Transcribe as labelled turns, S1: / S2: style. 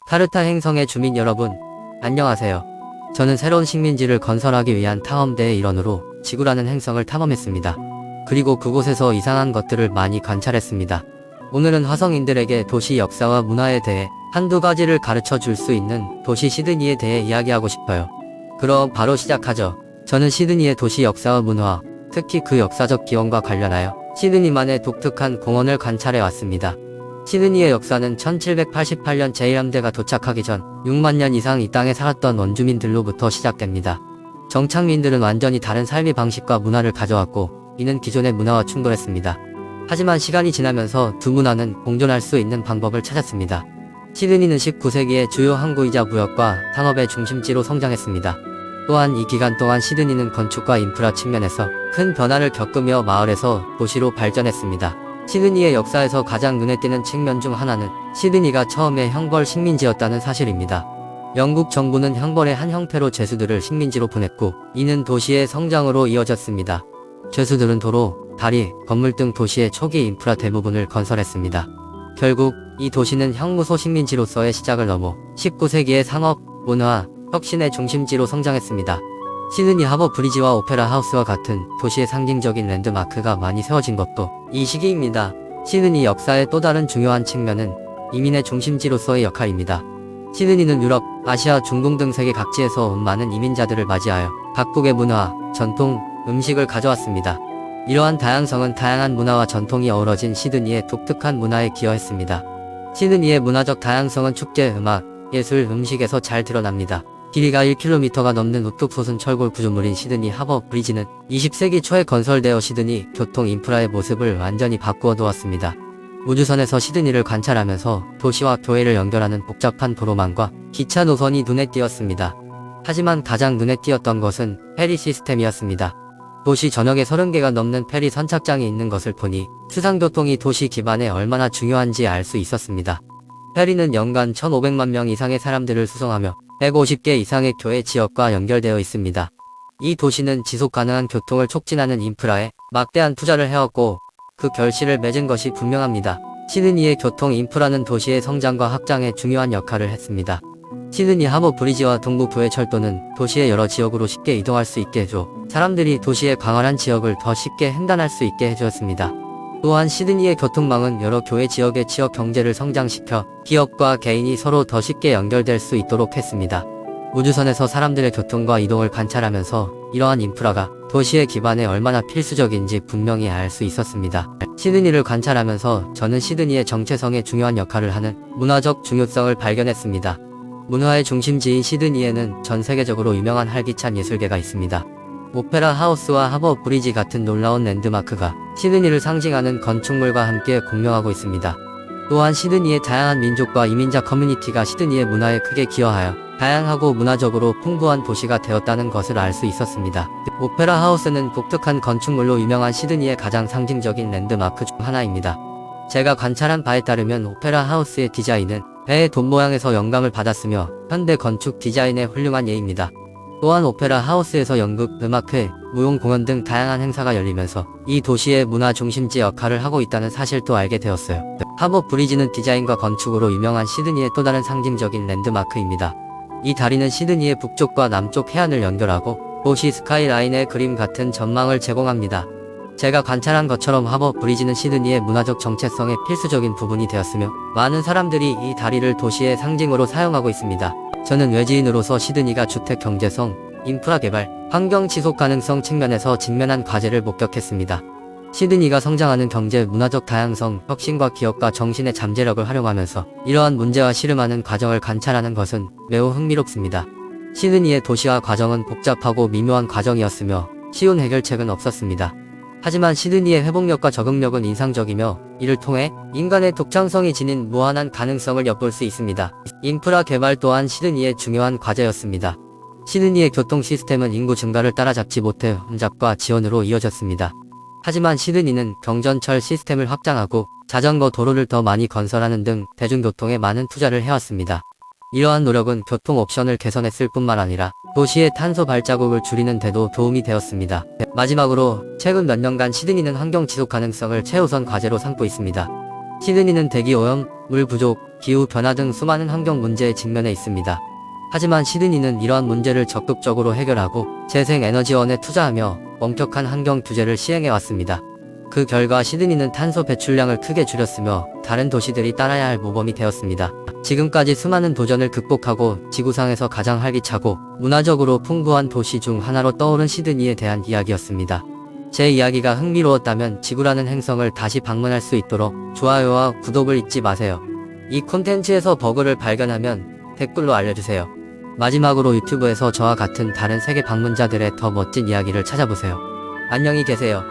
S1: 카르타 행성의 주민 여러분, 안녕하세요. 저는 새로운 식민지를 건설하기 위한 탐험대의 일원으로 지구라는 행성을 탐험했습니다. 그리고 그곳에서 이상한 것들을 많이 관찰했습니다. 오늘은 화성인들에게 도시 역사와 문화에 대해 한두 가지를 가르쳐 줄 수 있는 도시 시드니에 대해 이야기하고 싶어요. 그럼 바로 시작하죠. 저는 시드니의 도시 역사와 문화, 특히 그 역사적 기원과 관련하여 시드니만의 독특한 공원을 관찰해 왔습니다. 시드니의 역사는 1788년 제1함대가 도착하기 전 6만 년 이상 이 땅에 살았던 원주민들로부터 시작됩니다. 정착민들은 완전히 다른 삶의 방식과 문화를 가져왔고, 이는 기존의 문화와 충돌했습니다. 하지만 시간이 지나면서 두 문화는 공존할 수 있는 방법을 찾았습니다. 시드니는 19세기의 주요 항구이자 무역과 상업의 중심지로 성장했습니다. 또한 이 기간 동안 시드니는 건축과 인프라 측면에서 큰 변화를 겪으며 마을에서 도시로 발전했습니다. 시드니의 역사에서 가장 눈에 띄는 측면 중 하나는 시드니가 처음에 형벌 식민지였다는 사실입니다. 영국 정부는 형벌의 한 형태로 죄수들을 식민지로 보냈고, 이는 도시의 성장으로 이어졌습니다. 죄수들은 도로, 다리, 건물 등 도시의 초기 인프라 대부분을 건설했습니다. 결국 이 도시는 형무소 식민지로서의 시작을 넘어 19세기의 상업, 문화, 혁신의 중심지로 성장했습니다. 시드니 하버 브리지와 오페라 하우스와 같은 도시의 상징적인 랜드마크가 많이 세워진 것도 이 시기입니다. 시드니 역사의 또 다른 중요한 측면은 이민의 중심지로서의 역할입니다. 시드니는 유럽, 아시아, 중동 등 세계 각지에서 온 많은 이민자들을 맞이하여 각국의 문화, 전통, 음식을 가져왔습니다. 이러한 다양성은 다양한 문화와 전통이 어우러진 시드니의 독특한 문화에 기여했습니다. 시드니의 문화적 다양성은 축제, 음악, 예술, 음식에서 잘 드러납니다. 길이가 1km가 넘는 우뚝 솟은 철골 구조물인 시드니 하버 브리지는 20세기 초에 건설되어 시드니 교통 인프라의 모습을 완전히 바꾸어 놓았습니다. 우주선에서 시드니를 관찰하면서 도시와 교회를 연결하는 복잡한 도로망과 기차 노선이 눈에 띄었습니다. 하지만 가장 눈에 띄었던 것은 페리 시스템이었습니다. 도시 전역에 30개가 넘는 페리 선착장이 있는 것을 보니 수상교통이 도시 기반에 얼마나 중요한지 알 수 있었습니다. 페리는 연간 1,500만 명 이상의 사람들을 수송하며 150개 이상의 교회 지역과 연결되어 있습니다. 이 도시는 지속가능한 교통을 촉진하는 인프라에 막대한 투자를 해왔고, 그 결실을 맺은 것이 분명합니다. 시드니의 교통 인프라는 도시의 성장과 확장에 중요한 역할을 했습니다. 시드니 하버 브리지와 동부 교회 철도는 도시의 여러 지역으로 쉽게 이동할 수 있게 해줘 사람들이 도시의 광활한 지역을 더 쉽게 횡단할 수 있게 해주었습니다. 또한 시드니의 교통망은 여러 교회 지역의 지역 경제를 성장시켜 기업과 개인이 서로 더 쉽게 연결될 수 있도록 했습니다. 우주선에서 사람들의 교통과 이동을 관찰하면서 이러한 인프라가 도시의 기반에 얼마나 필수적인지 분명히 알 수 있었습니다. 시드니를 관찰하면서 저는 시드니의 정체성에 중요한 역할을 하는 문화적 중요성을 발견했습니다. 문화의 중심지인 시드니에는 전 세계적으로 유명한 활기찬 예술계가 있습니다. 오페라 하우스와 하버 브리지 같은 놀라운 랜드마크가 시드니를 상징하는 건축물과 함께 공명하고 있습니다. 또한 시드니의 다양한 민족과 이민자 커뮤니티가 시드니의 문화에 크게 기여하여 다양하고 문화적으로 풍부한 도시가 되었다는 것을 알 수 있었습니다. 오페라 하우스는 독특한 건축물로 유명한 시드니의 가장 상징적인 랜드마크 중 하나입니다. 제가 관찰한 바에 따르면 오페라 하우스의 디자인은 배의 돛 모양에서 영감을 받았으며 현대 건축 디자인의 훌륭한 예입니다. 또한 오페라 하우스에서 연극, 음악회, 무용 공연 등 다양한 행사가 열리면서 이 도시의 문화 중심지 역할을 하고 있다는 사실도 알게 되었어요. 하버 브리지는 디자인과 건축으로 유명한 시드니의 또 다른 상징적인 랜드마크입니다. 이 다리는 시드니의 북쪽과 남쪽 해안을 연결하고 도시 스카이라인의 그림 같은 전망을 제공합니다. 제가 관찰한 것처럼 하버 브리지는 시드니의 문화적 정체성의 필수적인 부분이 되었으며, 많은 사람들이 이 다리를 도시의 상징으로 사용하고 있습니다. 저는 외지인으로서 시드니가 주택 경제성, 인프라 개발, 환경 지속 가능성 측면에서 직면한 과제를 목격했습니다. 시드니가 성장하는 경제, 문화적 다양성, 혁신과 기업가 정신의 잠재력을 활용하면서 이러한 문제와 씨름하는 과정을 관찰하는 것은 매우 흥미롭습니다. 시드니의 도시화 과정은 복잡하고 미묘한 과정이었으며 쉬운 해결책은 없었습니다. 하지만 시드니의 회복력과 적응력은 인상적이며, 이를 통해 인간의 독창성이 지닌 무한한 가능성을 엿볼 수 있습니다. 인프라 개발 또한 시드니의 중요한 과제였습니다. 시드니의 교통 시스템은 인구 증가를 따라잡지 못해 혼잡과 지연으로 이어졌습니다. 하지만 시드니는 경전철 시스템을 확장하고 자전거 도로를 더 많이 건설하는 등 대중교통에 많은 투자를 해왔습니다. 이러한 노력은 교통 옵션을 개선했을 뿐만 아니라 도시의 탄소 발자국을 줄이는 데도 도움이 되었습니다. 마지막으로 최근 몇 년간 시드니는 환경 지속 가능성을 최우선 과제로 삼고 있습니다. 시드니는 대기 오염, 물 부족, 기후 변화 등 수많은 환경 문제에 직면해 있습니다. 하지만 시드니는 이러한 문제를 적극적으로 해결하고 재생에너지원에 투자하며 엄격한 환경 규제를 시행해왔습니다. 그 결과 시드니는 탄소 배출량을 크게 줄였으며 다른 도시들이 따라야 할 모범이 되었습니다. 지금까지 수많은 도전을 극복하고 지구상에서 가장 활기차고 문화적으로 풍부한 도시 중 하나로 떠오른 시드니에 대한 이야기였습니다. 제 이야기가 흥미로웠다면 지구라는 행성을 다시 방문할 수 있도록 좋아요와 구독을 잊지 마세요. 이 콘텐츠에서 버그를 발견하면 댓글로 알려주세요. 마지막으로 유튜브에서 저와 같은 다른 세계 방문자들의 더 멋진 이야기를 찾아보세요. 안녕히 계세요.